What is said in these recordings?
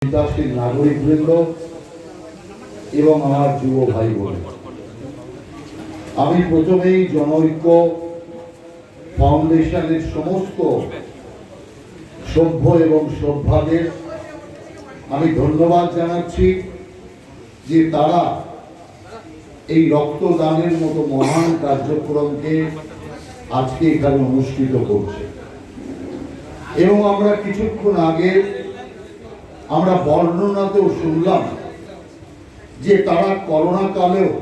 চিন্তাশীল নাগরিকবৃন্দ এবং আমার যুব ভাই বোন, আমি প্রথমেই জনৈক্য ফাউন্ডেশনের সমস্ত সভ্য এবং সভ্যাদের আমি ধন্যবাদ জানাচ্ছি যে তারা এই রক্তদানের মতো মহান কার্যক্রমকে আজকে এখানে অনুষ্ঠিত করছে। এবং আমরা কিছুক্ষণ আগে আমরা বর্ণনাতেও শুনলাম যে তারা করোনা কালেও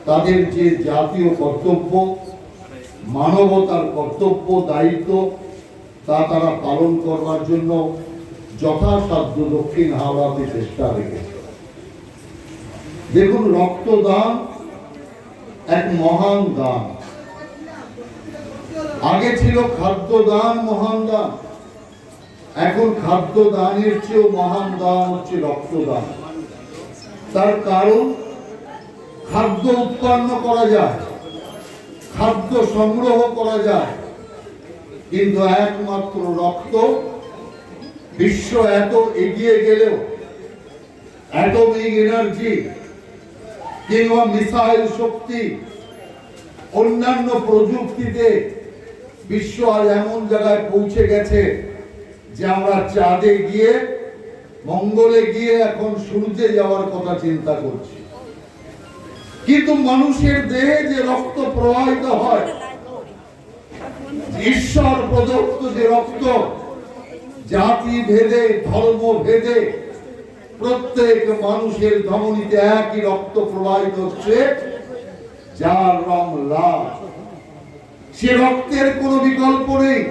তাদের যে জাতীয় কর্তব্য, মানবতার কর্তব্য, দায়িত্ব তা তারা পালন করবার জন্য যথাসাধ্য দক্ষিণ হাওড়াতে চেষ্টা রেখেছে। দেখুন, রক্তদান এক মহান দান। আগে ছিল খাদ্যদান মহান দান, এখন খাদ্যদানের চেয়েও মহান দান হচ্ছে রক্তদান। তার কারণ, খাদ্য উৎপন্ন করা যায়, খাদ্য সংগ্রহ করা যায়, কিন্তু একমাত্র রক্ত, বিশ্ব এত এগিয়ে গেলেও অ্যাটমিক এনার্জি কিংবা মিসাইল শক্তি, অন্যান্য প্রযুক্তিতে বিশ্ব আজ এমন জায়গায় পৌঁছে গেছে যে আমরা চাঁদে গিয়ে, মঙ্গলে গিয়ে এখন সূর্যে যাওয়ার কথা চিন্তা করছি। কিন্তু মানুষের দেহে যে রক্ত প্রবাহিত হয়, ঈশ্বর প্রদত্ত যে রক্ত, জাতি ভেদে, ধর্ম ভেদে প্রত্যেক মানুষের ধমনীতে একই রক্ত প্রবাহিত হচ্ছে, যার রং লাল। সে রক্তের কোনো বিকল্প নেই,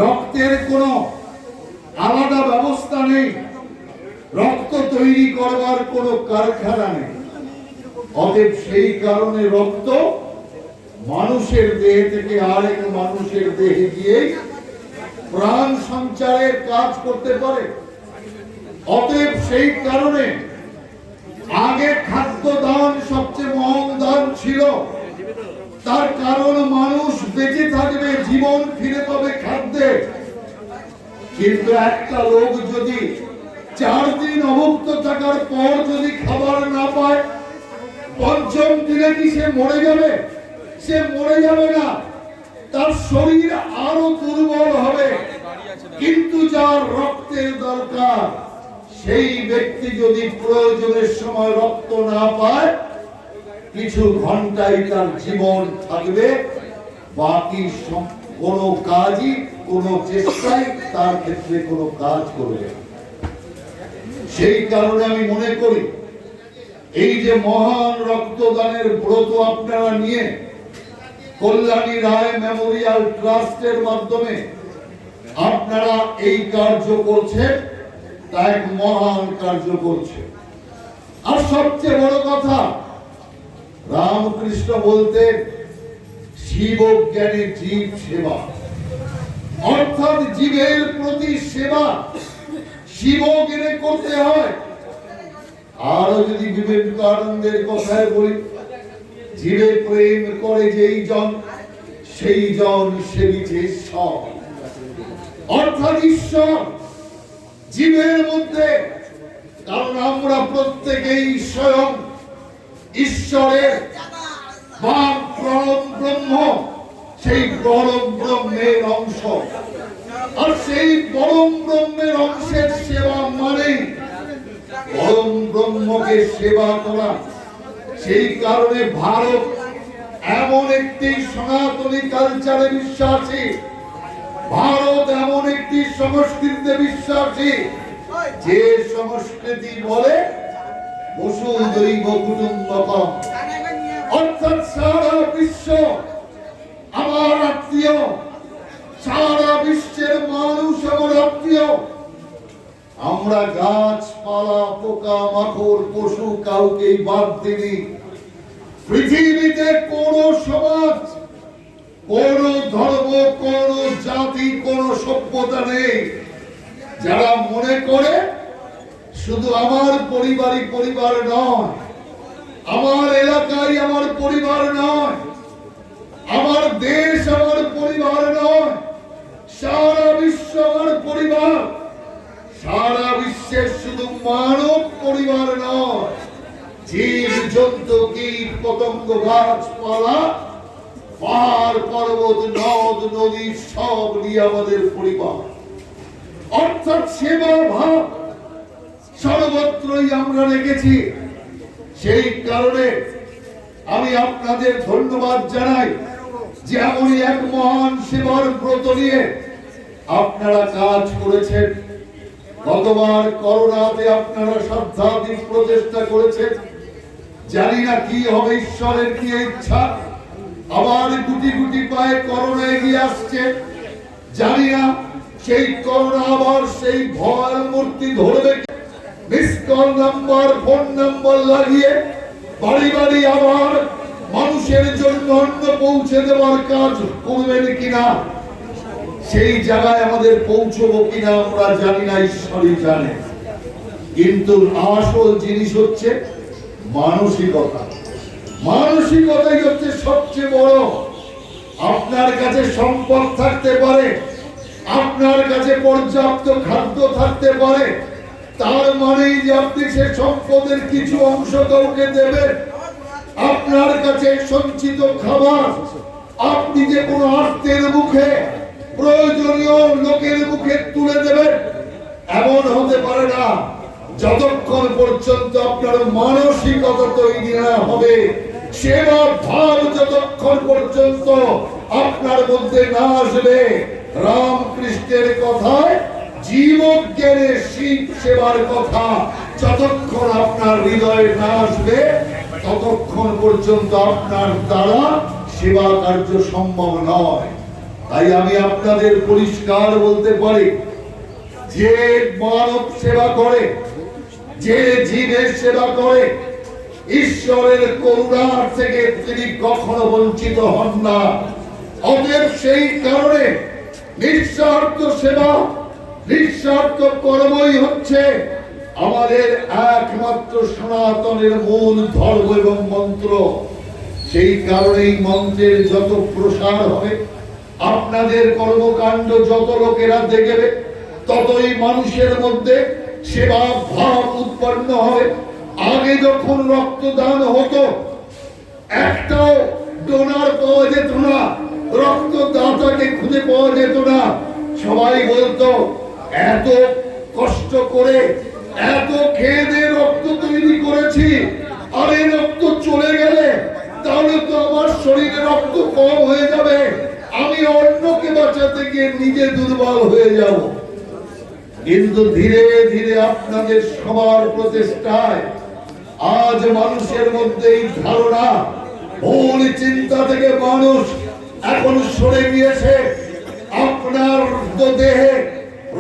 রক্তের কোনো আলাদা ব্যবস্থা নেই, রক্ত তৈরি করবার কোনো কারখানা নেই। অতএব সেই কারণে রক্ত মানুষের দেহে থেকে আরেক মানুষের দেহে গিয়ে প্রাণ সঞ্চারের কাজ করতে পারে। অতএব সেই কারণে আগে খাদ্যদান সবচেয়ে মহান দান ছিল। তার কারণ মানুষ বেঁচে থাকবে, জীবন ফিরে পাবে খাদ্যে। কিন্তু একটা লোক যদি 4 দিন অভুক্ত থাকার পর যদি খাবার না পায়, পঞ্চম দিনে কি সে মরে যাবে? সে মরে যাবে না, তার শরীর আরো দুর্বল হবে। কিন্তু যার রক্তের দরকার, সেই ব্যক্তি যদি প্রয়োজনের সময় রক্ত না পায়, কিছু ঘন্টাই তার জীবন থাকবে, বাকি কোনো কাজই, কোনো চেষ্টাই তার ক্ষেত্রে কোনো কাজ করবে। সেই কারণে আমি মনে করি এই যে মহান রক্তদানের ব্রত আপনারা নিয়ে কল্যাণী রায় মেমোরিয়াল ট্রাস্টের মাধ্যমে আপনারা এই কার্য করছেন, তা এক মহান কার্য করছে। আর সবচেয়ে বড় কথা, রামকৃষ্ণ বলতেন, শিব জ্ঞানে জীব সেবা, অর্থাৎ জীবের প্রতি সেবা শিব জ্ঞানে করতে হয়। আরো যদি বিবেকানন্দের কথায় বলি, জীবে প্রেম করে যেই জন, সেই জন সেবিছে ঈশ্বর। অর্থাৎ ঈশ্বর জীবের মধ্যে, কারণ আমরা প্রত্যেকেই স্বয়ং ঈশ্বরের বা পরম ব্রহ্ম, সেই পরম ব্রহ্মের অংশ। আর সেই পরম ব্রহ্মের অংশের সেবা মানে পরম ব্রহ্মকে সেবা করা। সেই কারণে ভারত এমন একটি সনাতনী কালচারে বিশ্বাসী, ভারত এমন একটি সংস্কৃতিতে বিশ্বাসী, যে সংস্কৃতি বলে বসুধৈব কুটুম্বকম, অর্থাৎ সারা বিশ্ব আমার আত্মীয়, সারা বিশ্বের মানুষ আমার আত্মীয়। আমরা গাছপালা, পোকা মাকড়, পশু কাউকেই বাদ দিই। পৃথিবীতে কোন সমাজ, কোন ধর্ম, কোন জাতি, কোন সভ্যতা নেই যারা মনে করে শুধু আমার পরিবারই পরিবার নয়, আমার এলাকায় আমার পরিবার নয়, আমার দেশ আমার পরিবার নয়, সারা বিশ্ব আমার পরিবার। সারা বিশ্বের শুধু মানব পরিবার নয়, জীব জন্তু কীট পতঙ্গ গাছপালা পাহাড় পর্বত নদ নদী সব নিয়ে আমাদের পরিবার। অর্থাৎ সেবা ভাব সর্বত্রই আমরা রেখেছি। সেই কারণে আমি আপনাদের ধন্যবাদ জানাই যে এমনই এক মহান সেবার ব্রত নিয়ে আপনারা কাজ করেছেন। গতবার করোনাতে আপনারা সাধ্যাধিক প্রচেষ্টা করেছেন। জানি না কি হবে, ঈশ্বরের কি ইচ্ছা, আবার গুটি গুটি পায়ে করোনা এগিয়ে আসছে। জানি না সেই করোনা আবার সেই ভয়ের মূর্তি ধরবে, miss call number phone number লাগিয়ে বাড়ি বাড়ি আবার মানুষের জন্য অন্ন পৌঁছে দেওয়ার কাজ করবেন কিনা, সেই জায়গায় আমাদের পৌঁছবো কিনা আমরা জানি না, ঈশ্বরই জানে। কিন্তু আসল জিনিস হচ্ছে মানসিকতা। মানসিকতাই হচ্ছে সবচেয়ে বড়। আপনার কাছে সম্পদ থাকতে পারে, আপনার কাছে পর্যাপ্ত খাদ্য থাকতে পারে, তার মানেই যে আপনি সে সম্পদের কিছু অংশ কাউকে দেবেন। আপনার কাছে সঞ্চিত খাবার আপনি যে কোনো আত্মীয়ের মুখে, প্রয়োজনীয় লোকের মুখে তুলে দেবেন, এমন হতে পারে না যতক্ষণ পর্যন্ত আপনার মানসিকতা তৈরি না হবে, সেবা ভাব যতক্ষণ পর্যন্ত আপনার মধ্যে না আসবে। রামকৃষ্ণের কথায় জীবজ্ঞানে শিব সেবার কথা যতক্ষণ আপনার হৃদয়ে না আসবে, ততক্ষণ পর্যন্ত আপনার দ্বারা সেবা কার্য সম্ভব নয়। তাই আমি আপনাদের পরিষ্কার বলতে পারি, যে মানব সেবা করে, যে জীবের সেবা করে, ঈশ্বরের করুণার থেকে তিনি কখনো বঞ্চিত হন না। অতএব সেই কারণে নিঃস্বার্থ সেবা, নিঃস্বার্থ কর্মই হচ্ছে আমাদের একমাত্র সনাতনের মূল ধর্ম এবং মন্ত্র। সেই কারণেই মন্ত্রের যত প্রসার হবে, আপনাদের কর্মকাণ্ড যত লোকেরা দেখবে, ততই মানুষের মধ্যে সেবা ভাব উৎপন্ন হবে। আগে যখন রক্তদান হতো, একটাও ডোনার পাওয়া যেত না, রক্তদাতাকে খুঁজে পাওয়া যেত না। সবাই বলতো এত কষ্ট করে, এত খেয়ে দিয়ে রক্ত তৈরি করেছি, আর এই রক্ত চলে গেলে তাহলে তো আমার শরীরে রক্ত কম হয়ে যাবে, আমি অন্যকে বাঁচাতে গিয়ে নিজে দুর্বল হয়ে যাব। কিন্তু ধীরে ধীরে আপনাদের সবার প্রচেষ্টায় আজ মানুষের মধ্যে এই ধারণা, ভুল চিন্তা থেকে মানুষ এখন সরে গিয়েছে। আপনার দেহে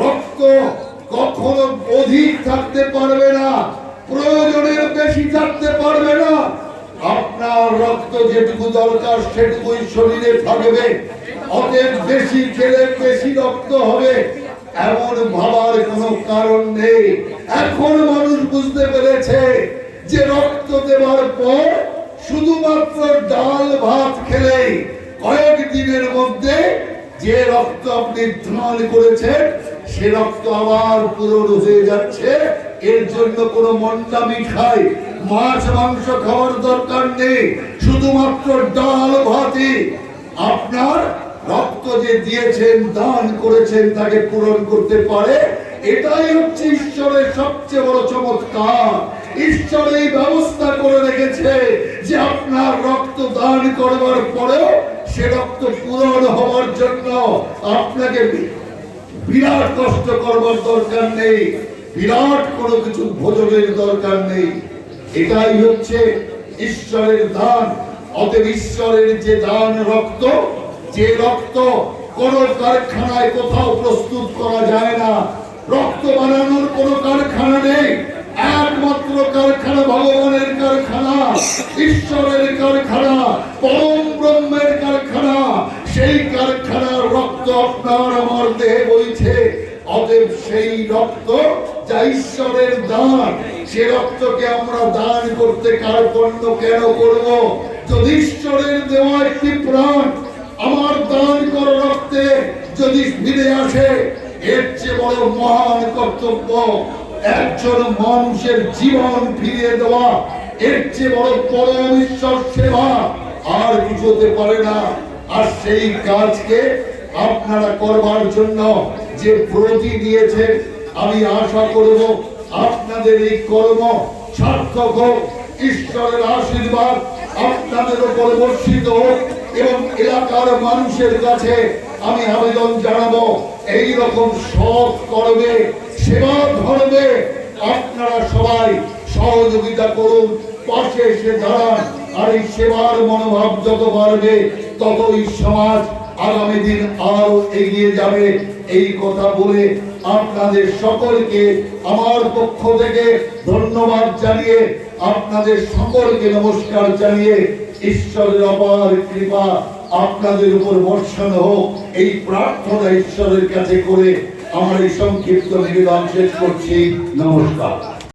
রক্ত কখনো অধিক থাকতে পারবে না, প্রয়োজনের বেশি থাকতে পারবে না। আপনার রক্ত যেটুকু দরকার সেটুকুই শরীরে থাকবে। অতএব বেশি খেলে বেশি রক্ত হবে, এমন ভাবার কোনো কারণ নেই। এখন মানুষ বুঝতে পেরেছে যে রক্ত দেওয়ার পর শুধুমাত্র ডাল ভাত খেলেই কয়েকদিনের মধ্যে যে রক্ত আপনি দান করেছেন সে রক্ত আবার পূরণ হয়ে যাচ্ছে। এর জন্য কোনো মন্ডামি খাই, মাছ মাংস খাওয়ার দরকার নেই, শুধুমাত্র ডাল ভাতই আপনার রক্ত যে দিয়েছেন, দান করেছেন, তাকে পূরণ করতে পারে। এটাই হচ্ছে ঈশ্বরের সবচেয়ে বড় চমৎকার। ঈশ্বর এই ব্যবস্থা করে রেখেছে যে আপনার রক্ত দান করবার পরেও সে রক্ত পূরণ হওয়ার জন্য আপনাকে বিরাট কষ্ট করবার দরকার নেই, বিরাট কোনো কিছু ভোজনের দরকার নেই। এটাই হচ্ছে ঈশ্বরের দান। অতএব ঈশ্বরের যে দান রক্ত, যে রক্ত কোন কারখানায় কোথাও প্রস্তুত করা যায় না, রক্ত বানানোর কোনো কারখানা নেই, একমাত্র কারখানা ভগবানের কারখানা, ঈশ্বরের কারখানা, পরম ব্রহ্মের কারখানা। সেই কারখানার রক্ত আপনার আমার দেহে বইছে। অতএব সেই রক্ত যা ঈশ্বরের দান, সে রক্তকে আমরা দান করতে কার্পণ্য কেন করব? যদি ঈশ্বরের দেওয়া একটি প্রাণ আমার দান করা রক্তে যদি ফিরে আসে, এর চেয়ে বড় মহান কর্তব্য একজন মানুষের জীবন ফিরিয়ে দেওয়া, এর চেয়ে বড় পরম ঈশ্বর সেবা আর কিছু হতে পারে না। আর সেই কাজকে আপনারা করবার জন্য যে প্রতি দিয়েছেন, আমি আশা করব আপনাদের এই কর্ম সার্থক হোক, ঈশ্বরের আশীর্বাদ আপনাদের উপর বর্ষিত হোক এবং এলাকার মানুষের কাছে আমি আবেদন জানাবো এই রকম সৎ কর্মে, সেবা ধর্মে আপনারা সবাই সহযোগিতা করুন, পাশে এসে দাঁড়ান। আর এই সেবার মনোভাব যত বাড়বে ততই সমাজ আগামী দিন আরো এগিয়ে যাবে। এই কথা বলে আপনাদের সকলকে আমার পক্ষ থেকে ধন্যবাদ জানিয়ে, আপনাদের সকলকে নমস্কার জানিয়ে, ঈশ্বরের অপার কৃপা আপনাদের উপর বর্ষণ হোক এই প্রার্থনা ঈশ্বরের কাছে করে আমার এই সংক্ষিপ্ত নিবেদন শেষ করছি। নমস্কার।